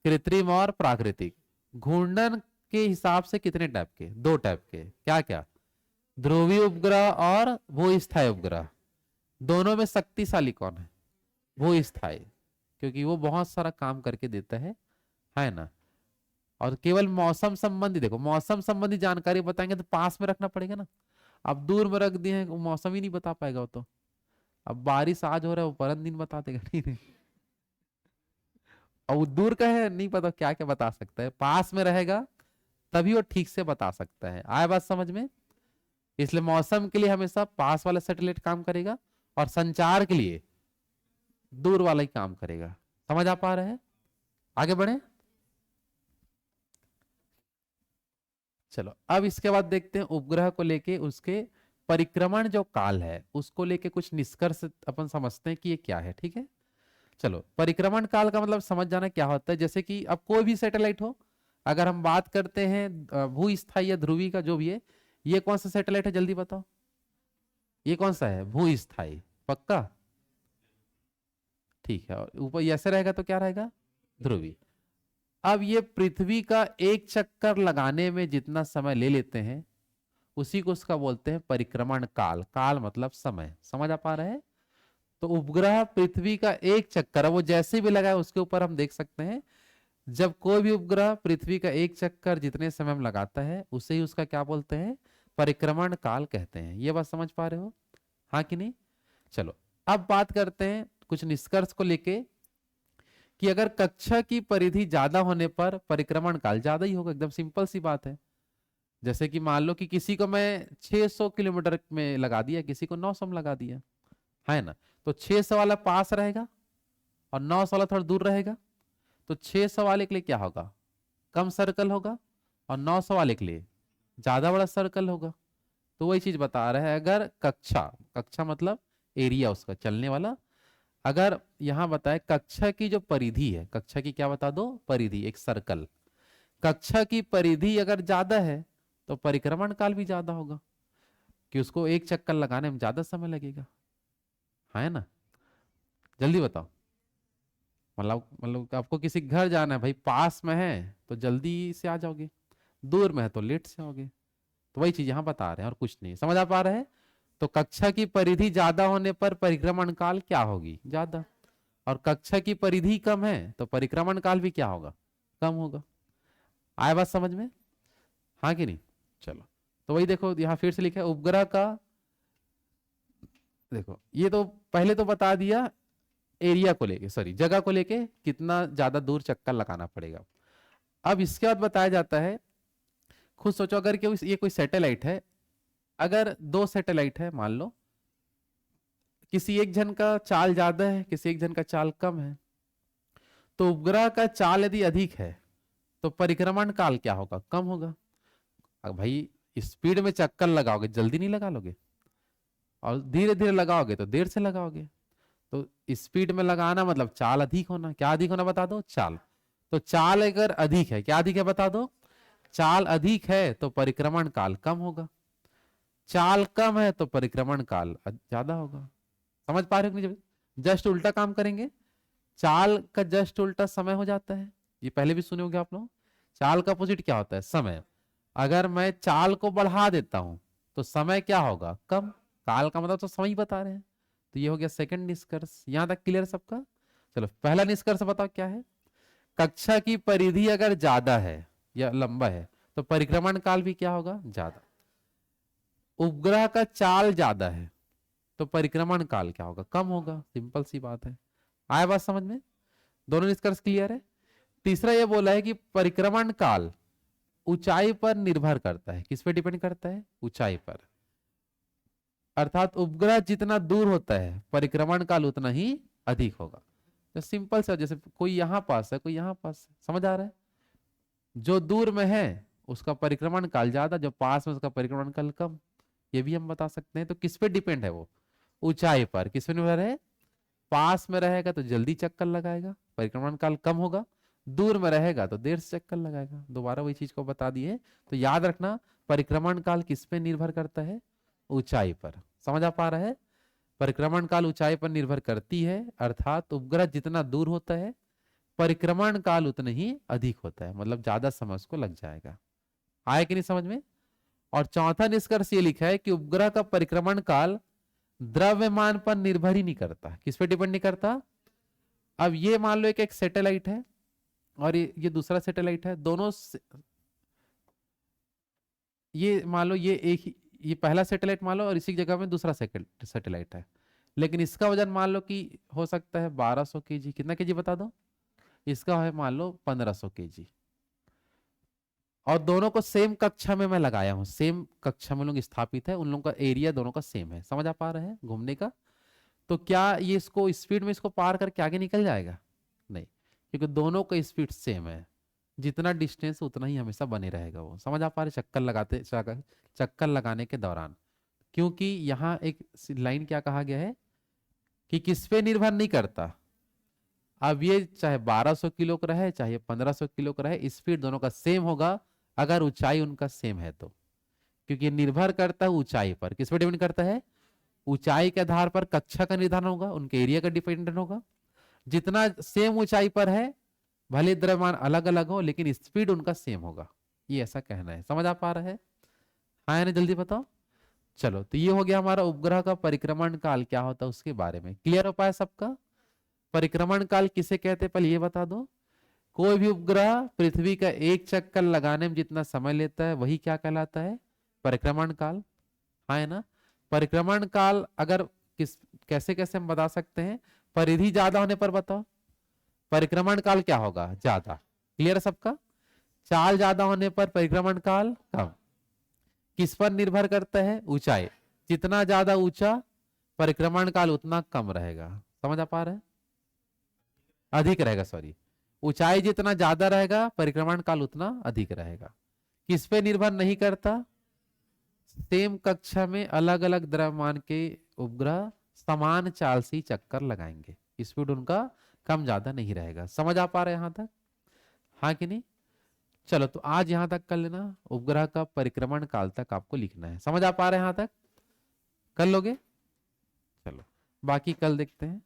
कृत्रिम और प्राकृतिक। घूर्णन के हिसाब से कितने टाइप के? 2 टाइप के। क्या क्या? ध्रुवीय उपग्रह और भूस्थायी उपग्रह। दोनों में शक्तिशाली कौन है? भूस्थायी, क्योंकि वो बहुत सारा काम करके देता है ना? और केवल मौसम संबंधी, देखो मौसम संबंधी जानकारी बताएंगे तो पास में रखना पड़ेगा ना। अब दूर में रख दिए हैं, वो मौसम ही नहीं बता पाएगा वो तो। अब बारिश आज हो रहा है वो परन दिन बता देगा, ठीक है? और वो दूर का है, नहीं पता क्या क्या बता सकता है। पास में रहेगा तभी वो ठीक से बता सकता है। आया बात समझ में? इसलिए मौसम के लिए हमेशा पास वाला सैटेलाइट काम करेगा, और संचार के लिए दूर वाला ही काम करेगा। समझ आ पा रहे हैं? आगे बढ़े। चलो, अब इसके बाद देखते हैं उपग्रह को लेके उसके परिक्रमण जो काल है उसको लेके कुछ निष्कर्ष अपन समझते हैं कि ये क्या है। ठीक है, चलो। परिक्रमण काल का मतलब समझ जाना क्या होता है। जैसे कि अब कोई भी सैटेलाइट हो, अगर हम बात करते हैं भूस्थायी या ध्रुवी का जो भी है, ये कौन सा सैटेलाइट है जल्दी बताओ? ये कौन सा है? भूस्थायी। पक्का? ठीक है। और ऊपर ऐसे रहेगा तो क्या रहेगा? ध्रुवी। अब ये पृथ्वी का एक चक्कर लगाने में जितना समय ले लेते हैं उसी को उसका बोलते हैं परिक्रमण काल। काल मतलब समय। समझ आ पा रहे हैं? तो उपग्रह पृथ्वी का एक चक्कर, वो जैसे भी लगाए उसके ऊपर हम देख सकते हैं, जब कोई भी उपग्रह पृथ्वी का एक चक्कर जितने समय में लगाता है उसे ही उसका क्या बोलते हैं? परिक्रमण काल कहते हैं। ये बात समझ पा रहे हो? हाँ कि नहीं? चलो, अब बात करते हैं कुछ निष्कर्ष को लेके कि अगर कक्षा की परिधि ज्यादा होने पर परिक्रमण काल ज्यादा ही होगा। एकदम सिंपल सी बात है। जैसे कि मान लो कि किसी को मैं 600 किलोमीटर में लगा दिया, किसी को 900 में लगा दिया, है ना? तो 600 वाला पास रहेगा और 900 वाला थोड़ा दूर रहेगा। तो 600 वाले के लिए क्या होगा? कम सर्कल होगा, और 900 वाले के लिए ज्यादा बड़ा सर्कल होगा। तो वही चीज बता रहा है। अगर कक्षा, कक्षा मतलब एरिया उसका चलने वाला। अगर यहां बताए कक्षा की जो परिधि है, कक्षा की क्या बता दो, परिधि, एक सर्कल, कक्षा की परिधि अगर ज्यादा है तो परिक्रमण काल भी ज्यादा होगा, कि उसको एक चक्कर लगाने में ज्यादा समय लगेगा, है ना। जल्दी बताओ। मतलब आपको किसी घर जाना है भाई, पास में है तो जल्दी से आ जाओगे, दूर में है तो लेट से आओगे। तो वही चीज यहां बता रहे हैं और कुछ नहीं, समझ आ पा रहे हैं। तो कक्षा की परिधि ज्यादा होने पर परिक्रमण काल क्या होगी, ज्यादा। और कक्षा की परिधि कम है तो परिक्रमण काल भी क्या होगा, कम होगा। आए बात समझ में, हाँ कि नहीं। चलो, तो वही देखो यहाँ फिर से लिखा है उपग्रह का, देखो ये तो पहले तो बता दिया एरिया को लेके, सॉरी जगह को लेके कितना ज्यादा दूर चक्कर लगाना पड़ेगा। अब इसके बाद बताया जाता है, खुद सोचो अगर ये कोई सैटेलाइट है, अगर दो सैटेलाइट है मान लो, किसी एक जन का चाल ज्यादा है, किसी एक जन का चाल कम है, तो उपग्रह का चाल यदि अधिक है तो परिक्रमण काल क्या होगा, कम होगा। अब भाई स्पीड में चक्कर लगाओगे जल्दी नहीं लगा लोगे, और धीरे धीरे लगाओगे तो देर से लगाओगे। तो स्पीड में लगाना मतलब चाल अधिक होना, क्या अधिक होना बता दो, चाल। तो चाल अगर अधिक है, क्या अधिक है बता दो, चाल अधिक है तो परिक्रमण काल कम होगा, चाल कम है तो परिक्रमण काल ज्यादा होगा। समझ पा रहे हो कि नहीं? जस्ट उल्टा काम करेंगे, चाल का जस्ट उल्टा समय हो जाता है, ये पहले भी सुने होंगे आप लोग। चाल का अपोजिट क्या होता है, समय। अगर मैं चाल को बढ़ा देता हूं तो समय क्या होगा, कम। काल का मतलब तो समय ही बता रहे हैं। तो ये हो गया सेकंड निष्कर्ष, यहां तक क्लियर सबका। चलो पहला निष्कर्ष बताओ क्या है, कक्षा की परिधि अगर ज्यादा है या लंबा है तो परिक्रमण काल भी क्या होगा, ज्यादा। उपग्रह का चाल ज्यादा है तो परिक्रमण काल क्या होगा, कम होगा, सिंपल सी बात है। आया बात समझ में, दोनों निष्कर्ष क्लियर है। तीसरा ये बोला है कि परिक्रमण काल ऊंचाई पर निर्भर करता है, किस पे डिपेंड करता है, ऊंचाई पर। अर्थात उपग्रह जितना दूर होता है परिक्रमण काल उतना ही अधिक होगा। तो सिंपल सा, जैसे कोई यहां पास है कोई यहां पास है, समझ आ रहा है। जो दूर में है उसका परिक्रमण काल ज्यादा, जो पास में उसका परिक्रमण काल कम। ये भी हम बता सकते हैं। तो किस पे डिपेंड है वो, ऊंचाई पर। किस पे निर्भर है, पास में रहेगा तो जल्दी चक्कर लगाएगा, परिक्रमण काल कम होगा, दूर में रहेगा तो देर से चक्कर लगाएगा। दोबारा वही चीज को बता दिए, तो याद रखना परिक्रमण काल किस पे निर्भर करता है, ऊंचाई पर। समझ आ पा रहा है, परिक्रमण काल ऊंचाई पर निर्भर करती है, अर्थात उपग्रह जितना दूर होता है परिक्रमण काल उतना ही अधिक होता है, मतलब ज्यादा समय उसको लग जाएगा। आया कि नहीं समझ में। और चौथा निष्कर्ष ये लिखा है कि उपग्रह का परिक्रमण काल द्रव्यमान पर निर्भर ही नहीं करता, किस पे डिपेंड नहीं करता। अब ये मान लो एक सैटेलाइट है और ये दूसरा सैटेलाइट है, दोनों ये मान लो ये एक ही, ये पहला सैटेलाइट मान लो और इसी जगह में दूसरा सैटेलाइट है, लेकिन इसका वजन मान लो कि हो सकता है 1200 केजी, कितना केजी बता दो, इसका है मान लो 1500 केजी। और दोनों को सेम कक्षा में मैं लगाया हूं, सेम कक्षा में लोग स्थापित है, उन लोगों का एरिया दोनों का सेम है, समझ आ पा रहे हैं घूमने का। तो क्या ये इसको स्पीड में इसको पार करके आगे निकल जाएगा, नहीं, क्योंकि दोनों का स्पीड सेम है, जितना डिस्टेंस उतना ही हमेशा बने रहेगा वो। समझ आ पा रहे, चक्कर लगाने के दौरान। क्योंकि यहाँ एक लाइन क्या कहा गया है कि किस पे निर्भर नहीं करता। अब ये चाहे 1200 किलो का रहे चाहे 1500 किलो का रहे, स्पीड दोनों का सेम होगा अगर ऊंचाई उनका सेम है तो। क्योंकि निर्भर करता है ऊंचाई पर, किस पे डिपेंड करता है, ऊंचाई के आधार पर कक्षा का निर्धारण होगा, उनके एरिया का डिपेंडेंट होगा। जितना सेम ऊंचाई पर है, भले द्रव्यमान अलग अलग हो लेकिन स्पीड उनका सेम होगा, ये ऐसा कहना है। समझ आ पा रहा है, हाँ या नहीं, जल्दी बताओ। चलो, तो ये हो गया हमारा उपग्रह का परिक्रमण काल क्या होता है उसके बारे में, क्लियर हो पाया सबका। परिक्रमण काल किसे कहते हैं पहले ये बता दो। कोई भी उपग्रह पृथ्वी का एक चक्कर लगाने में जितना समय लेता है वही क्या कहलाता है, परिक्रमण काल, हाँ है ना। परिक्रमण काल अगर किस कैसे कैसे हम बता सकते हैं, परिधि ज्यादा होने पर बताओ परिक्रमण काल क्या होगा, ज्यादा। क्लियर है सबका। चाल ज्यादा होने पर परिक्रमण काल कम। किस पर निर्भर करता है, ऊंचाई, जितना ज्यादा ऊंचा परिक्रमण काल उतना कम रहेगा। समझ आ पा रहे हैं, अधिक रहेगा, सॉरी, ऊंचाई जितना ज्यादा रहेगा परिक्रमण काल उतना अधिक रहेगा। किस पे निर्भर नहीं करता, सेम कक्षा में अलग अलग द्रव्यमान के उपग्रह समान चाल से ही चक्कर लगाएंगे, स्पीड उनका कम ज्यादा नहीं रहेगा। समझ आ पा रहे हैं यहां तक? हाँ कि नहीं? चलो तो आज यहां तक कर लेना। उपग्रह का परिक्रमण काल तक आपको लिखना है। समझ आ पा रहे हैं यहां तक? कर लोगे? चलो बाकी कल देखते हैं।